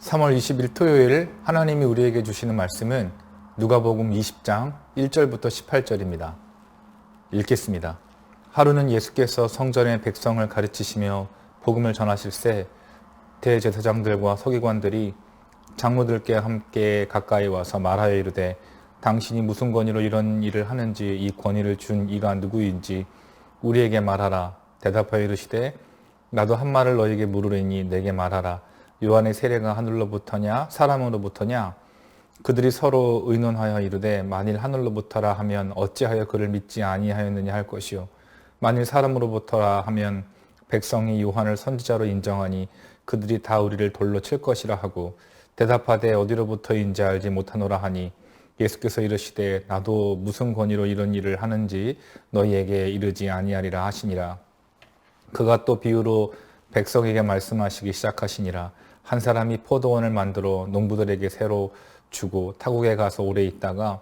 3월 20일 토요일 하나님이 우리에게 주시는 말씀은 누가복음 20장 1절부터 18절입니다. 읽겠습니다. 하루는 예수께서 성전의 백성을 가르치시며 복음을 전하실새 대제사장들과 서기관들이 장로들께 함께 가까이 와서 말하여 이르되 당신이 무슨 권위로 이런 일을 하는지 이 권위를 준 이가 누구인지 우리에게 말하라. 대답하여 이르시되 나도 한 말을 너에게 물으리니 내게 말하라. 요한의 세례가 하늘로부터냐 사람으로부터냐? 그들이 서로 의논하여 이르되 만일 하늘로부터라 하면 어찌하여 그를 믿지 아니하였느냐 할 것이요 만일 사람으로부터라 하면 백성이 요한을 선지자로 인정하니 그들이 다 우리를 돌로 칠 것이라 하고 대답하되 어디로부터인지 알지 못하노라 하니 예수께서 이르시되 나도 무슨 권위로 이런 일을 하는지 너희에게 이르지 아니하리라 하시니라. 그가 또 비유로 백성에게 말씀하시기 시작하시니라. 한 사람이 포도원을 만들어 농부들에게 새로 주고 타국에 가서 오래 있다가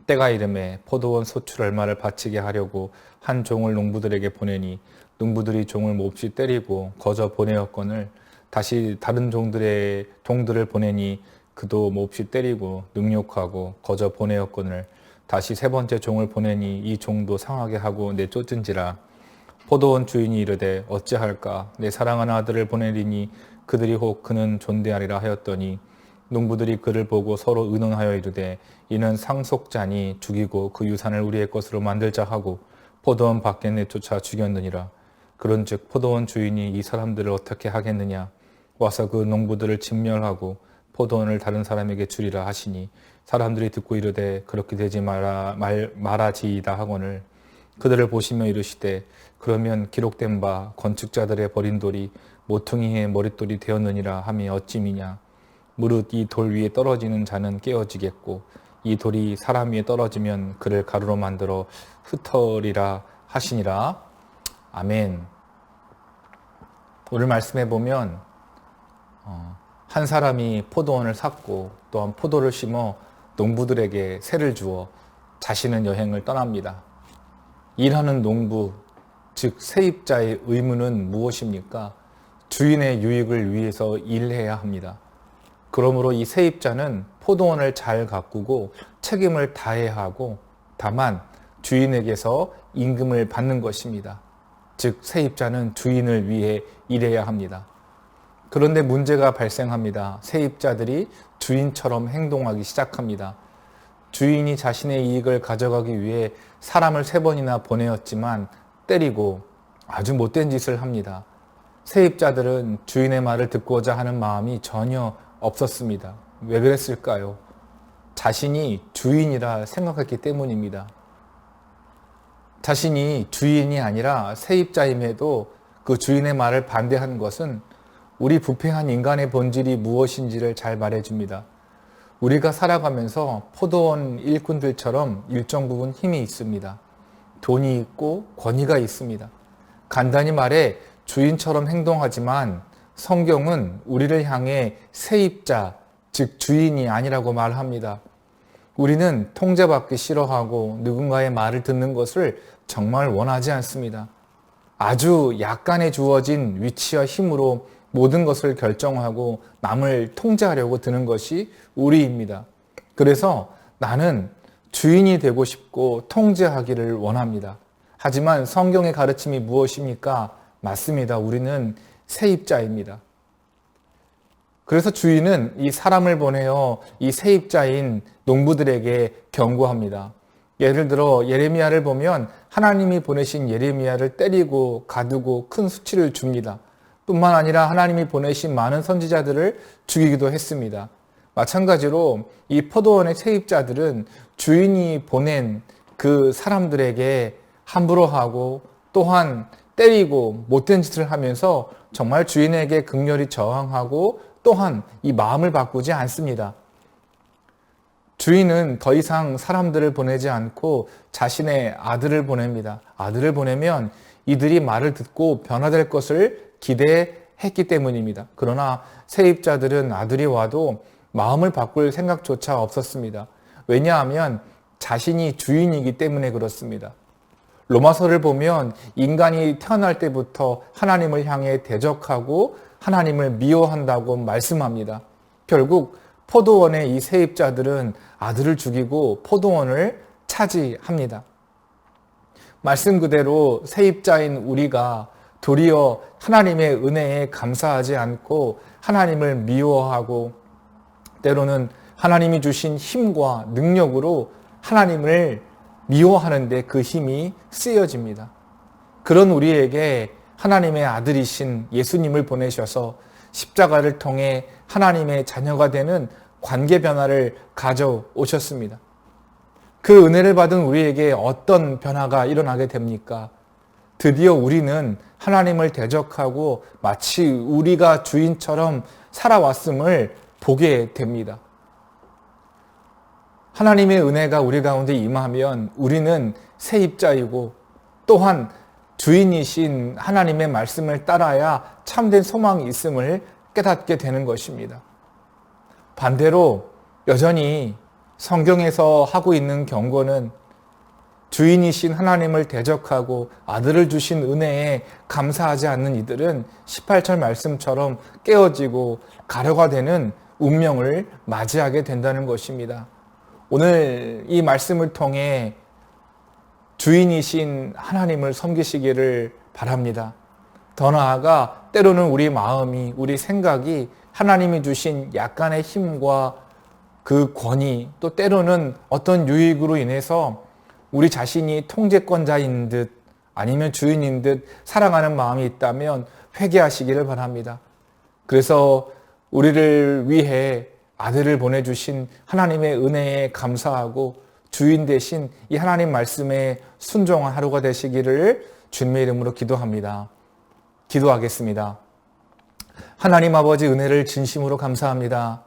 때가 이르매 포도원 소출 얼마를 바치게 하려고 한 종을 농부들에게 보내니 농부들이 종을 몹시 때리고 거저 보내었거늘 다시 다른 종들을 보내니 그도 몹시 때리고 능욕하고 거저 보내었거늘 다시 세 번째 종을 보내니 이 종도 상하게 하고 내쫓은지라. 포도원 주인이 이르되 어찌할까 내 사랑하는 아들을 보내리니 그들이 혹 그는 존대하리라 하였더니 농부들이 그를 보고 서로 의논하여 이르되 이는 상속자니 죽이고 그 유산을 우리의 것으로 만들자 하고 포도원 밖에 내쫓아 죽였느니라. 그런즉 포도원 주인이 이 사람들을 어떻게 하겠느냐 와서 그 농부들을 진멸하고 포도원을 다른 사람에게 주리라 하시니 사람들이 듣고 이르되 그렇게 되지 말아지이다 하거늘 그들을 보시며 이르시되 그러면 기록된 바 건축자들의 버린 돌이 모퉁이의 머릿돌이 되었느니라 함이 어찌미냐. 무릇 이 돌 위에 떨어지는 자는 깨어지겠고 이 돌이 사람 위에 떨어지면 그를 가루로 만들어 흩어리라 하시니라. 아멘. 오늘 말씀해 보면 한 사람이 포도원을 샀고 또한 포도를 심어 농부들에게 세를 주어 자신은 여행을 떠납니다. 일하는 농부, 즉 세입자의 의무는 무엇입니까? 주인의 유익을 위해서 일해야 합니다. 그러므로 이 세입자는 포도원을 잘 가꾸고 책임을 다해야 하고 다만 주인에게서 임금을 받는 것입니다. 즉 세입자는 주인을 위해 일해야 합니다. 그런데 문제가 발생합니다. 세입자들이 주인처럼 행동하기 시작합니다. 주인이 자신의 이익을 가져가기 위해 사람을 3번이나 보내었지만 때리고 아주 못된 짓을 합니다. 세입자들은 주인의 말을 듣고자 하는 마음이 전혀 없었습니다. 왜 그랬을까요? 자신이 주인이라 생각했기 때문입니다. 자신이 주인이 아니라 세입자임에도 그 주인의 말을 반대하는 것은 우리 부패한 인간의 본질이 무엇인지를 잘 말해줍니다. 우리가 살아가면서 포도원 일꾼들처럼 일정 부분 힘이 있습니다. 돈이 있고 권위가 있습니다. 간단히 말해 주인처럼 행동하지만 성경은 우리를 향해 세입자, 즉 주인이 아니라고 말합니다. 우리는 통제받기 싫어하고 누군가의 말을 듣는 것을 정말 원하지 않습니다. 아주 약간의 주어진 위치와 힘으로 모든 것을 결정하고 남을 통제하려고 드는 것이 우리입니다. 그래서 나는 주인이 되고 싶고 통제하기를 원합니다. 하지만 성경의 가르침이 무엇입니까? 맞습니다. 우리는 세입자입니다. 그래서 주인은 이 사람을 보내어 이 세입자인 농부들에게 경고합니다. 예를 들어 예레미야를 보면 하나님이 보내신 예레미야를 때리고 가두고 큰 수치를 줍니다. 뿐만 아니라 하나님이 보내신 많은 선지자들을 죽이기도 했습니다. 마찬가지로 이 포도원의 세입자들은 주인이 보낸 그 사람들에게 함부로 하고 또한 때리고 못된 짓을 하면서 정말 주인에게 극렬히 저항하고 또한 이 마음을 바꾸지 않습니다. 주인은 더 이상 사람들을 보내지 않고 자신의 아들을 보냅니다. 아들을 보내면 이들이 말을 듣고 변화될 것을 기대했기 때문입니다. 그러나 세입자들은 아들이 와도 마음을 바꿀 생각조차 없었습니다. 왜냐하면 자신이 주인이기 때문에 그렇습니다. 로마서를 보면 인간이 태어날 때부터 하나님을 향해 대적하고 하나님을 미워한다고 말씀합니다. 결국 포도원의 이 세입자들은 아들을 죽이고 포도원을 차지합니다. 말씀 그대로 세입자인 우리가 도리어 하나님의 은혜에 감사하지 않고 하나님을 미워하고 때로는 하나님이 주신 힘과 능력으로 하나님을 미워하는데 그 힘이 쓰여집니다. 그런 우리에게 하나님의 아들이신 예수님을 보내셔서 십자가를 통해 하나님의 자녀가 되는 관계 변화를 가져오셨습니다. 그 은혜를 받은 우리에게 어떤 변화가 일어나게 됩니까? 드디어 우리는 하나님을 대적하고 마치 우리가 주인처럼 살아왔음을 보게 됩니다. 하나님의 은혜가 우리 가운데 임하면 우리는 세입자이고 또한 주인이신 하나님의 말씀을 따라야 참된 소망이 있음을 깨닫게 되는 것입니다. 반대로 여전히 성경에서 하고 있는 경고는 주인이신 하나님을 대적하고 아들을 주신 은혜에 감사하지 않는 이들은 18절 말씀처럼 깨어지고 가려가 되는 운명을 맞이하게 된다는 것입니다. 오늘 이 말씀을 통해 주인이신 하나님을 섬기시기를 바랍니다. 더 나아가 때로는 우리 마음이, 우리 생각이 하나님이 주신 약간의 힘과 그 권위, 또 때로는 어떤 유익으로 인해서 우리 자신이 통제권자인 듯 아니면 주인인 듯 살아가는 마음이 있다면 회개하시기를 바랍니다. 그래서 우리를 위해 아들을 보내주신 하나님의 은혜에 감사하고 주인 되신 이 하나님 말씀에 순종한 하루가 되시기를 주님의 이름으로 기도합니다. 기도하겠습니다. 하나님 아버지 은혜를 진심으로 감사합니다.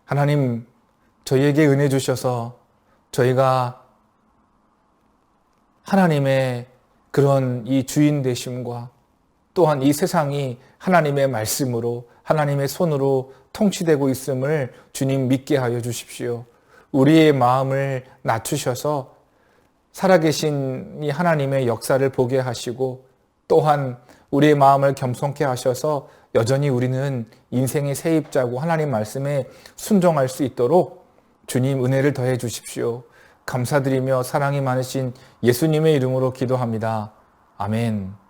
하나님 저희에게 은혜 주셔서 저희가 하나님의 그런 이 주인 되심과 또한 이 세상이 하나님의 말씀으로 하나님의 손으로 통치되고 있음을 주님 믿게 하여 주십시오. 우리의 마음을 낮추셔서 살아계신 이 하나님의 역사를 보게 하시고 또한 우리의 마음을 겸손케 하셔서 여전히 우리는 인생의 세입자고 하나님 말씀에 순종할 수 있도록 주님 은혜를 더해 주십시오. 감사드리며 사랑이 많으신 예수님의 이름으로 기도합니다. 아멘.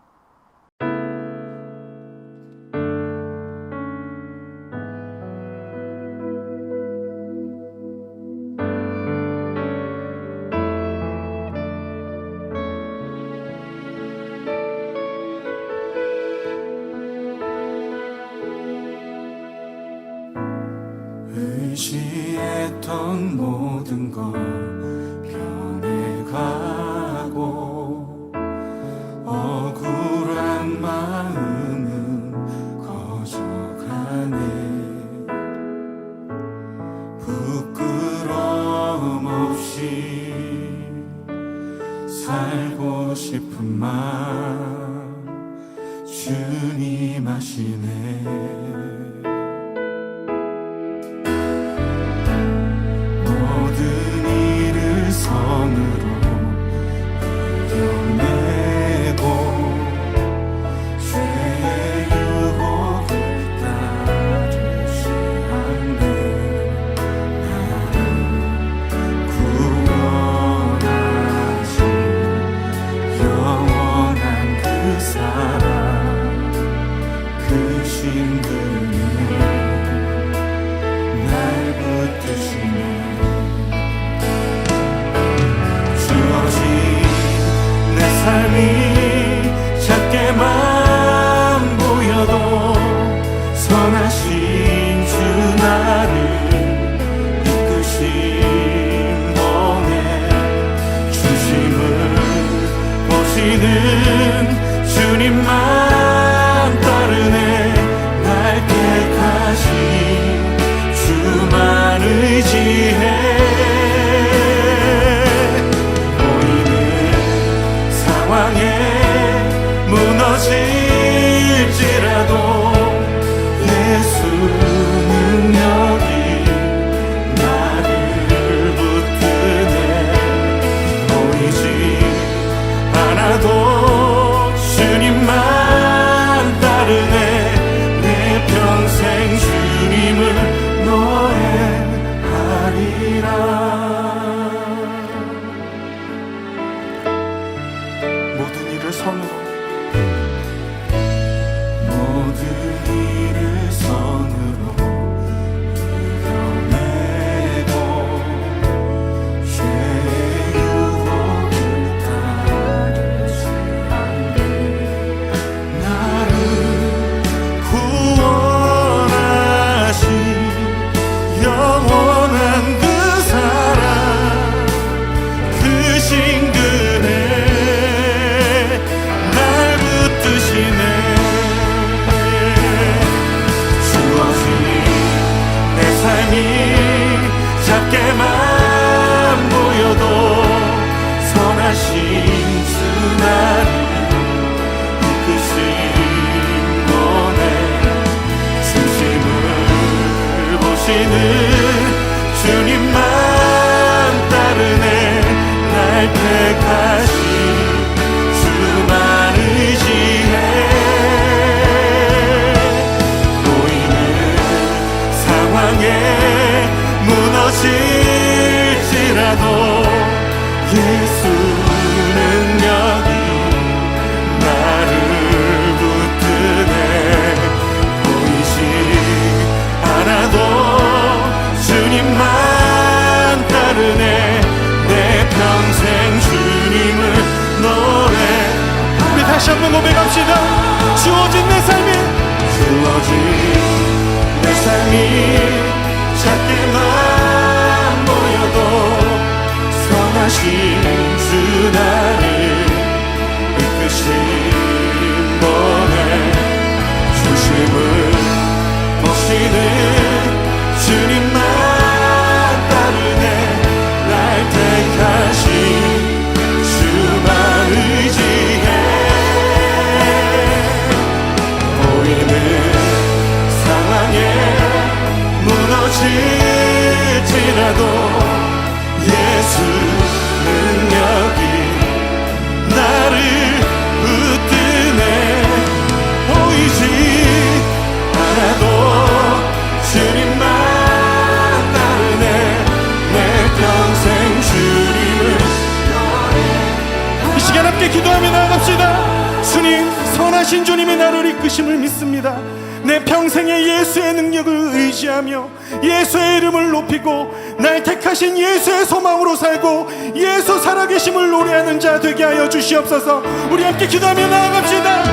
의지했던 모든 것 변해가고 억울한 마음은 커져가네. 부끄러움 없이 살고 싶은 마음 주님 아시네. 성으로 이겨내고 죄의 유혹을 따르지 않네. 나를 구원하신 영원한 그 작게만 보여도 선하신 주 나를 이끄신 분의 중심을 보시는 주님만 따르네. 날 택하신 주만 의지해. 보이는 상황에 무너질지라도 예수 능력이 나를 붙드네. 보이지 않아도 주님만 따르네. 내 평생 주님을 노래. 우리 다시 한번 고백합시다. 주어진 내 삶이 주어진 내 삶이 작게만 보여도 선하신 주 나를 이끄신 분의 중심을 보시는 주님만 따르네. 날 택하신 주만 의지해. 보이는 상황에 무너질지라도 예수 능력이 나를 붙드네. 보이지 않아도 주님만 따르네. 내 평생 주님을 이 시간 함께 기도하며 나아갑시다. 주님, 선하신 주님이 나를 이끄심을 믿습니다. 내 평생에 예수의 능력을 의지하며 예수의 이름을 높이고 날 택하신 예수의 소망으로 살고 예수 살아계심을 노래하는 자 되게 하여 주시옵소서. 우리 함께 기도하며 나아갑시다.